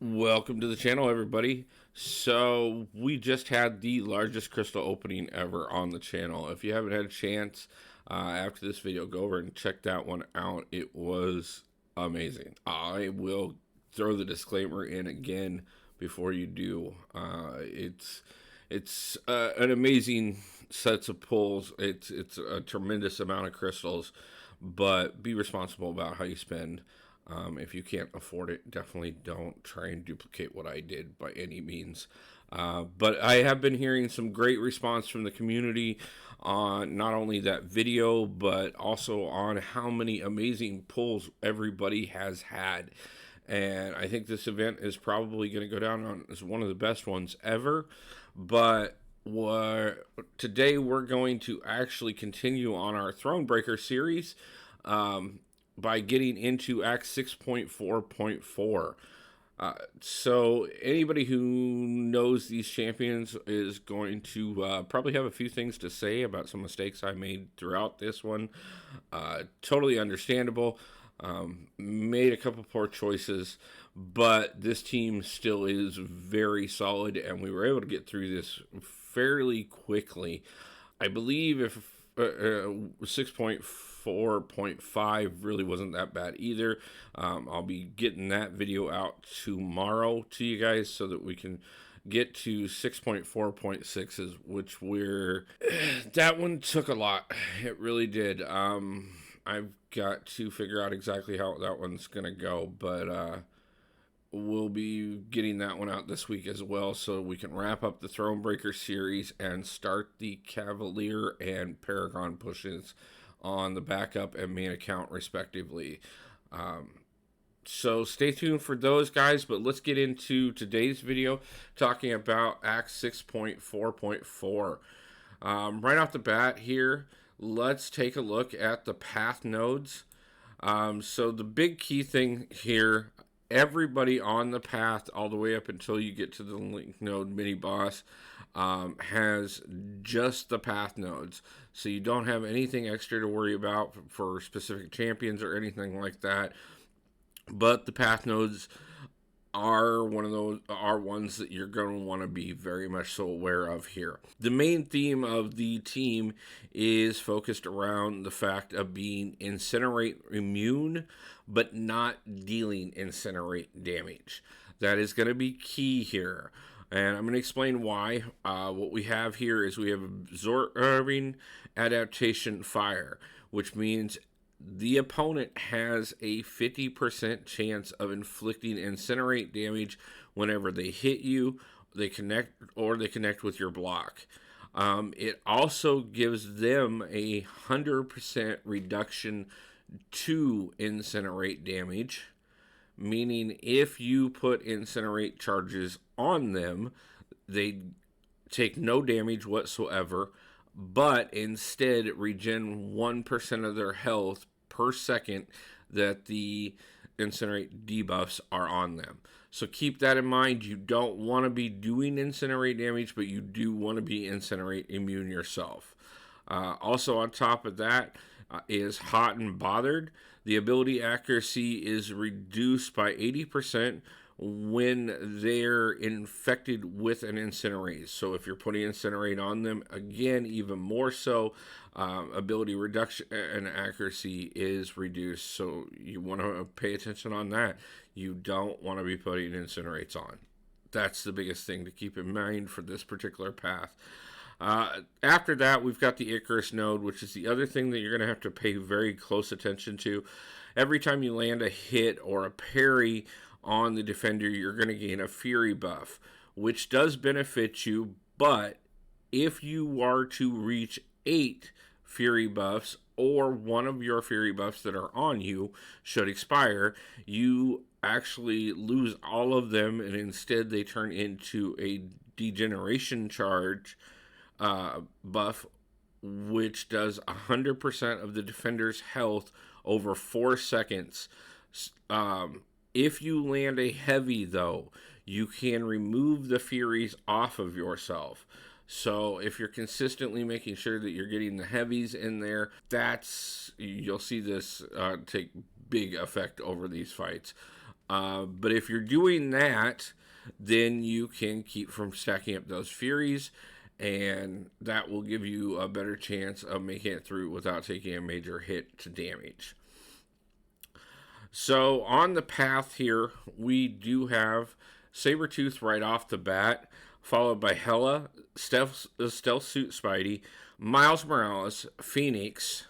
Welcome to the channel, everybody. So we just had the largest crystal opening ever on the channel. If you haven't had a chance after this video, go over and check that one out. It was amazing. I will throw the disclaimer in again before you do. It's an amazing sets of pulls. It's a tremendous amount of crystals, but be responsible about how you spend. If you can't afford it, definitely don't try and duplicate what I did by any means. But I have been hearing some great response from the community on not only that video, but also on how many amazing pulls everybody has had. And I think this event is probably going to go down on as one of the best ones ever. But today we're going to actually continue on our Thronebreaker series. By getting into Act 6.4.4. So anybody who knows these champions is going to probably have a few things to say about some mistakes I made throughout this one. Totally understandable. Made a couple poor choices, but this team still is very solid, and we were able to get through this fairly quickly. I believe if 6.4.5 really wasn't that bad either. I'll be getting that video out tomorrow to you guys so that we can get to 6.4.6, which that one took a lot. It really did. I've got to figure out exactly how that one's gonna go, but we'll be getting that one out this week as well, so we can wrap up the Thronebreaker series and start the Cavalier and Paragon pushes on the backup and main account respectively. So stay tuned for those, guys, but let's get into today's video talking about Act 6.4.4. Right off the bat here, let's take a look at the path nodes. So the big key thing here, everybody on the path all the way up until you get to the link node mini boss has just the path nodes, so you don't have anything extra to worry about for specific champions or anything like that. But the path nodes are ones that you're going to want to be very much so aware of here. The main theme of the team is focused around the fact of being incinerate immune, but not dealing incinerate damage. That is going to be key here, and I'm going to explain why. What we have here is we have absorbing adaptation fire, which means the opponent has a 50% chance of inflicting incinerate damage whenever they hit you, they connect with your block. It also gives them a 100% reduction to incinerate damage, meaning if you put incinerate charges on them, they take no damage whatsoever, but instead regen 1% of their health per second that the incinerate debuffs are on them. So keep that in mind. You don't want to be doing incinerate damage, but you do want to be incinerate immune yourself. Also on top of that is hot and bothered. The ability accuracy is reduced by 80% when they're infected with an incinerate. So if you're putting incinerate on them, again, even more so, ability reduction and accuracy is reduced. So you want to pay attention on that. You don't want to be putting incinerates on. That's the biggest thing to keep in mind for this particular path. After that, we've got the Icarus node, which is the other thing that you're going to have to pay very close attention to. Every time you land a hit or a parry on the defender, you're going to gain a Fury buff, which does benefit you, but if you are to reach 8 Fury buffs, or one of your Fury buffs that are on you should expire, you actually lose all of them, and instead they turn into a degeneration charge buff, which does 100% of the defender's health over 4 seconds. If you land a heavy, though, you can remove the Furies off of yourself. So if you're consistently making sure that you're getting the heavies in there, you'll see this take big effect over these fights. But if you're doing that, then you can keep from stacking up those Furies, and that will give you a better chance of making it through without taking a major hit to damage. So on the path here, we do have Sabertooth right off the bat, followed by Hela, Stealth Suit Spidey, Miles Morales, Phoenix,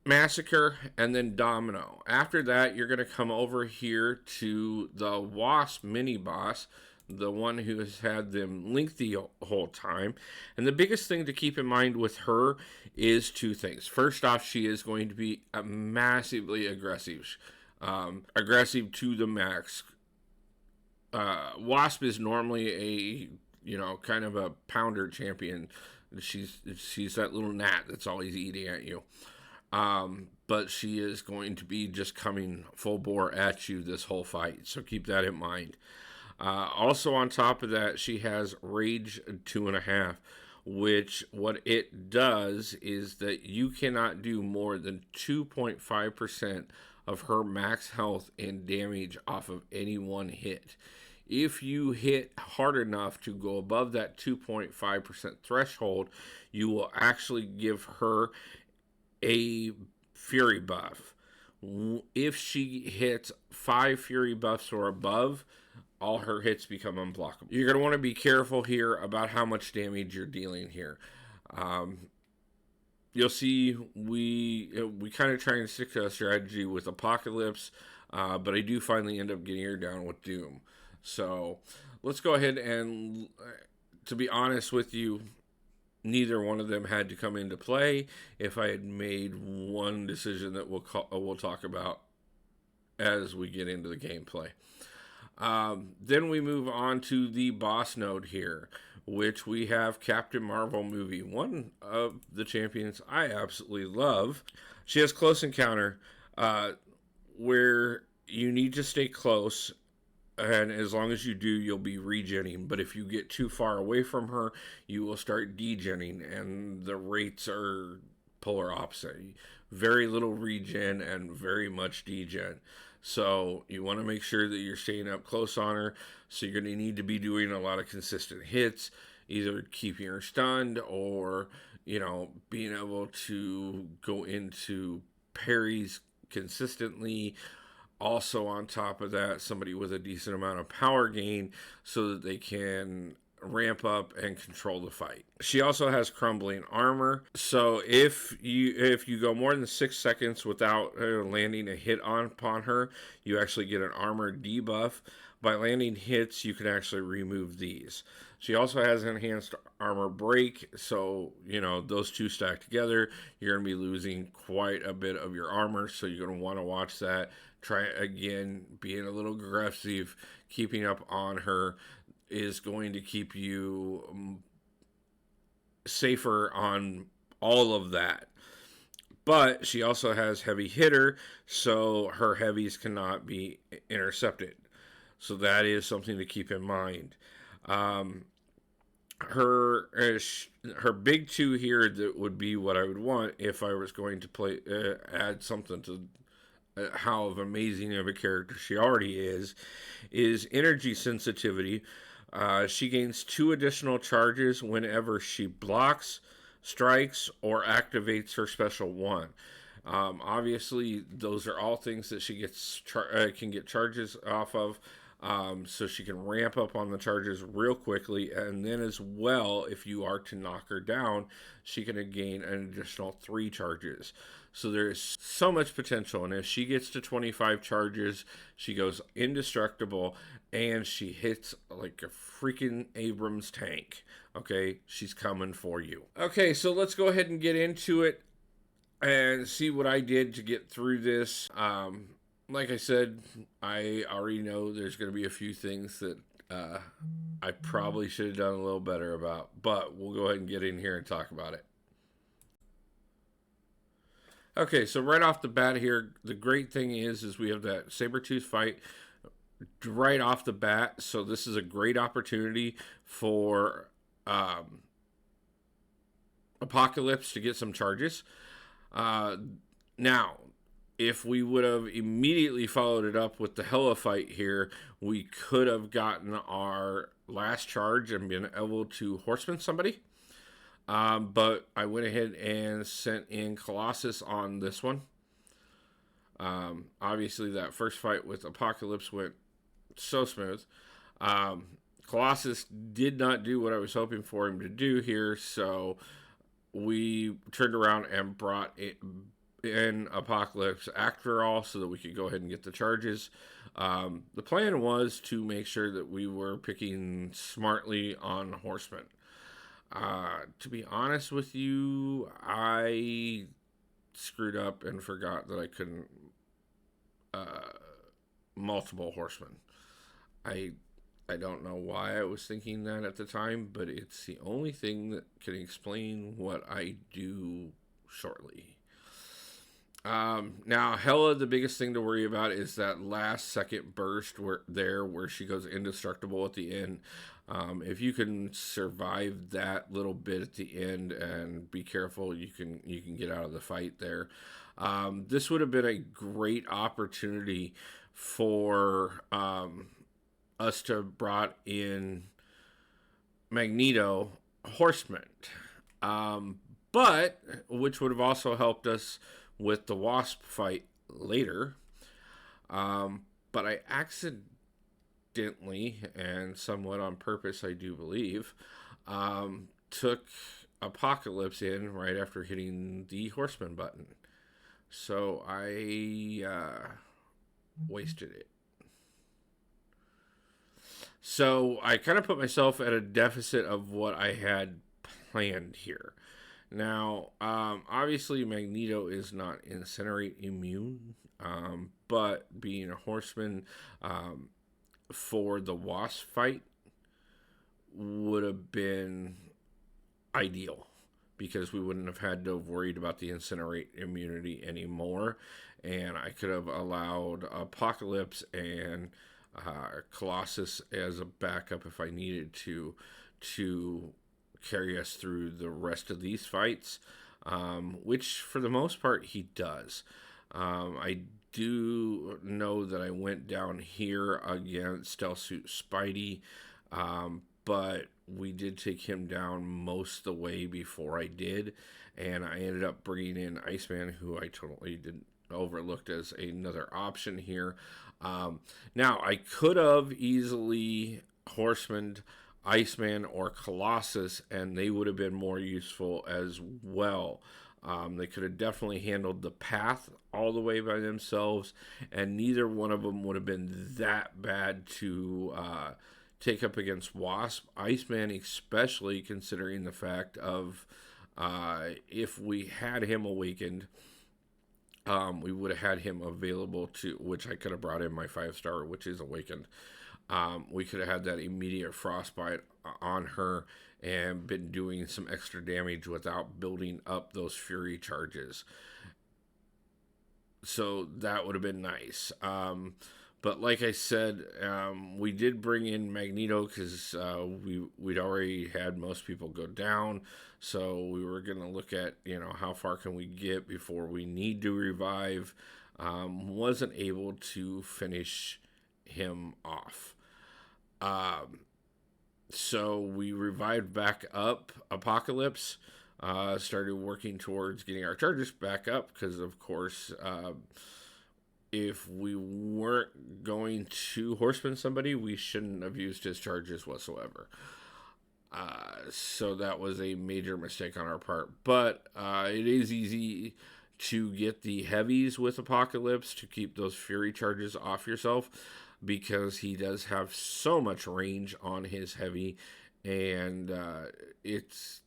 Massacre, and then Domino. After that, you're going to come over here to the Wasp mini-boss, the one who has had them linked the whole time. And the biggest thing to keep in mind with her is two things. First off, she is going to be massively aggressive. Aggressive to the max. Wasp is normally a, kind of a pounder champion. She's that little gnat that's always eating at you. But she is going to be just coming full bore at you this whole fight. So keep that in mind. Also on top of that, she has Rage 2.5, which what it does is that you cannot do more than 2.5% of her max health and damage off of any one hit. If you hit hard enough to go above that 2.5% threshold, you will actually give her a Fury buff. If she hits 5 Fury buffs or above, all her hits become unblockable. You're going to want to be careful here about how much damage you're dealing here. You'll see we kind of try and stick to a strategy with Apocalypse, but I do finally end up getting her down with Doom. So let's go ahead and, to be honest with you, neither one of them had to come into play if I had made one decision that we'll talk about as we get into the gameplay. Then we move on to the boss node here, which we have Captain Marvel movie, one of the champions I absolutely love. She has close encounter, where you need to stay close, and as long as you do, you'll be regenning. But if you get too far away from her, you will start degenning, and the rates are polar opposite. Very little regen and very much degen. So you want to make sure that you're staying up close on her. So you're going to need to be doing a lot of consistent hits, either keeping her stunned or, being able to go into parries consistently. Also on top of that, somebody with a decent amount of power gain so that they can ramp up and control the fight. She also has crumbling armor, so if you go more than 6 seconds without landing a hit upon her, you actually get an armor debuff. By landing hits, you can actually remove these. She also has enhanced armor break, so those two stacked together, you're going to be losing quite a bit of your armor, so you're going to want to watch that. Try again, being a little aggressive, keeping up on her is going to keep you safer on all of that. But she also has heavy hitter, so her heavies cannot be intercepted. So that is something to keep in mind. Her big two here that would be what I would want if I was going to add something to how amazing of a character she already is energy sensitivity. She gains 2 additional charges whenever she blocks, strikes, or activates her special one. Obviously, those are all things that she gets can get charges off of, so she can ramp up on the charges real quickly. And then as well, if you are to knock her down, she can gain an additional 3 charges. So there's so much potential, and if she gets to 25 charges, she goes indestructible, and she hits like a freaking Abrams tank. Okay, she's coming for you. Okay, so let's go ahead and get into it and see what I did to get through this. Like I said, I already know there's going to be a few things that I probably should have done a little better about, but we'll go ahead and get in here and talk about it. Okay, so right off the bat here, the great thing is we have that Sabertooth fight right off the bat. So this is a great opportunity for Apocalypse to get some charges. Now, if we would have immediately followed it up with the Hela fight here, we could have gotten our last charge and been able to horseman somebody. But I went ahead and sent in Colossus on this one. Obviously, that first fight with Apocalypse went so smooth. Colossus did not do what I was hoping for him to do here, so we turned around and brought in Apocalypse after all so that we could go ahead and get the charges. The plan was to make sure that we were picking smartly on horsemen. To be honest with you, I screwed up and forgot that I couldn't multiple horsemen. I don't know why I was thinking that at the time, but it's the only thing that can explain what I do shortly. Now, Hela, the biggest thing to worry about is that last second burst where she goes indestructible at the end. If you can survive that little bit at the end and be careful, you can get out of the fight there. This would have been a great opportunity for us to have brought in Magneto Horseman, but which would have also helped us with the Wasp fight later. But I accidentally, and somewhat on purpose, I do believe, took Apocalypse in right after hitting the Horseman button. So I wasted it. So I kind of put myself at a deficit of what I had planned here. Now, obviously Magneto is not incinerate immune, but being a horseman for the Wasp fight would have been ideal, because we wouldn't have had to have worried about the incinerate immunity anymore, and I could have allowed Apocalypse and Colossus as a backup if I needed to carry us through the rest of these fights, which for the most part he does. I do know that I went down here against Stealth Suit Spidey, but we did take him down most of the way before I did, and I ended up bringing in Iceman, who I totally didn't overlooked as another option here. Now, I could have easily horsemaned Iceman or Colossus, and they would have been more useful as well. They could have definitely handled the path all the way by themselves, and neither one of them would have been that bad to take up against Wasp. Iceman, especially considering the fact of if we had him awakened, we would have had him available to, which I could have brought in my 5-star, which is awakened. We could have had that immediate frostbite on her and been doing some extra damage without building up those fury charges. So that would have been nice. But like I said, we did bring in Magneto because we'd already had most people go down. So we were going to look at, how far can we get before we need to revive. Wasn't able to finish him off. So we revived back up Apocalypse. Started working towards getting our charges back up because, of course, if we weren't going to horseman somebody, we shouldn't have used his charges whatsoever. So that was a major mistake on our part. But it is easy to get the heavies with Apocalypse to keep those fury charges off yourself, because he does have so much range on his heavy, and it's,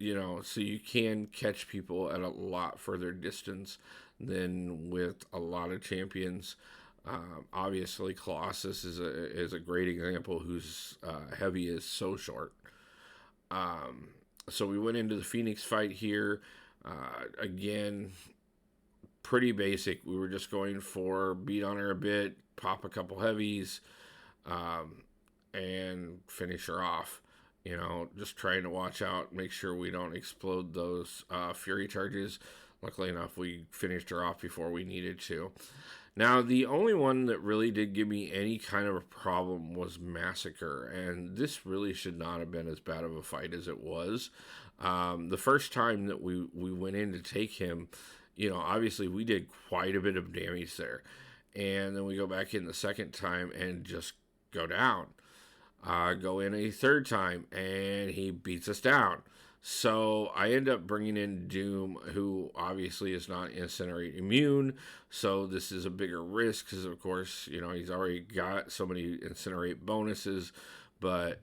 so you can catch people at a lot further distance than with a lot of champions. Obviously, Colossus is a great example, whose heavy is so short. So we went into the Phoenix fight here. Again, pretty basic. We were just going for beat on her a bit, pop a couple heavies, and finish her off. Just trying to watch out, make sure we don't explode those fury charges. Luckily enough, we finished her off before we needed to. Now, the only one that really did give me any kind of a problem was Massacre, and this really should not have been as bad of a fight as it was. The first time that we went in to take him, obviously we did quite a bit of damage there. And then we go back in the second time and just go down. Go in a third time, and he beats us down. So I end up bringing in Doom, who obviously is not Incinerate immune. So this is a bigger risk because, of course, he's already got so many Incinerate bonuses. But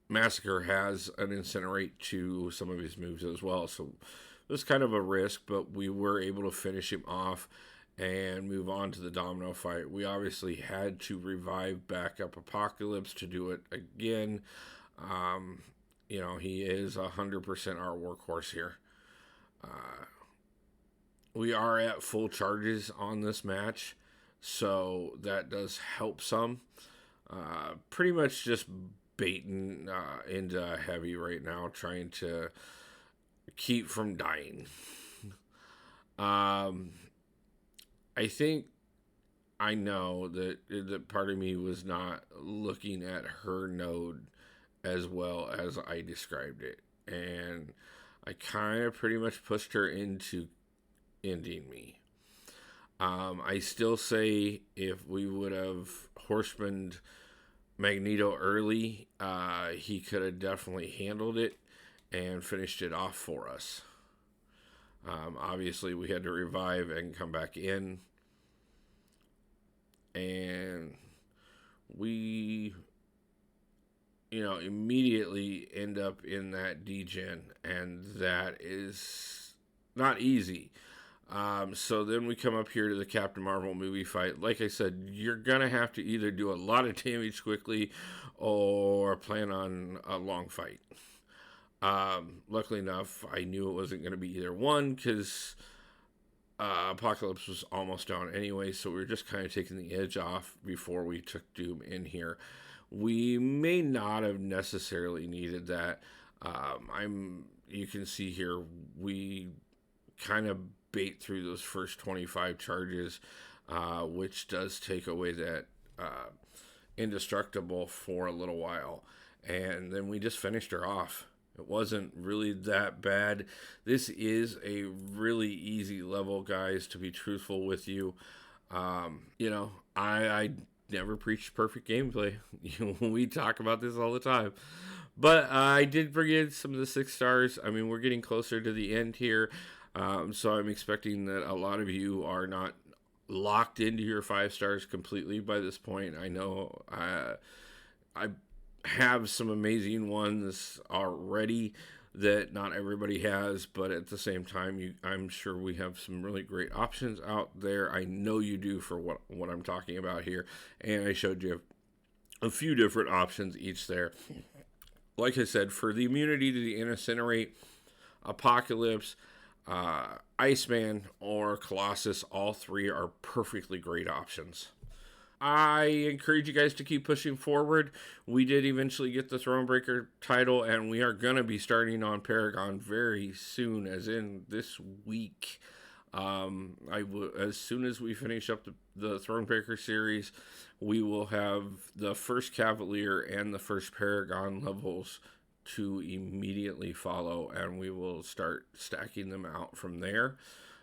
Massacre has an Incinerate to some of his moves as well. So it was kind of a risk, but we were able to finish him off and move on to the domino fight. We obviously had to revive back up Apocalypse to do it again. He is 100% our workhorse here. We are at full charges on this match, so that does help some. Pretty much just baiting into heavy right now, trying to keep from dying. I think I know that part of me was not looking at her node as well as I described it. And I kind of pretty much pushed her into ending me. I still say if we would have horsemaned Magneto early, he could have definitely handled it and finished it off for us. Obviously, we had to revive and come back in. And we, immediately end up in that degen. And that is not easy. So then we come up here to the Captain Marvel movie fight. Like I said, you're going to have to either do a lot of damage quickly or plan on a long fight. Luckily enough, I knew it wasn't going to be either one because Apocalypse was almost down anyway, so we were just kind of taking the edge off before we took Doom in here. We may not have necessarily needed that. You can see here, we kind of bait through those first 25 charges, which does take away that indestructible for a little while. And then we just finished her off. It wasn't really that bad. This is a really easy level, guys, to be truthful with you. I never preached perfect gameplay. We talk about this all the time. But I did bring in some of the 6 stars. I mean, we're getting closer to the end here. So I'm expecting that a lot of you are not locked into your 5 stars completely by this point. I know I have some amazing ones already that not everybody has, but at the same time, I'm sure we have some really great options out there. I know you do for what I'm talking about here, and I showed you a few different options each there. Like I said, for the immunity to the Incinerate, Apocalypse, Iceman, or Colossus, all 3 are perfectly great options. I encourage you guys to keep pushing forward. We did eventually get the Thronebreaker title, and we are going to be starting on Paragon very soon, as in this week. As soon as we finish up the Thronebreaker series, we will have the first Cavalier and the first Paragon levels to immediately follow, and we will start stacking them out from there.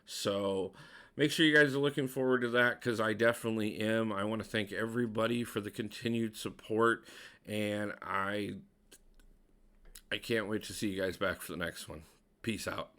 So make sure you guys are looking forward to that, because I definitely am. I want to thank everybody for the continued support, and I can't wait to see you guys back for the next one. Peace out.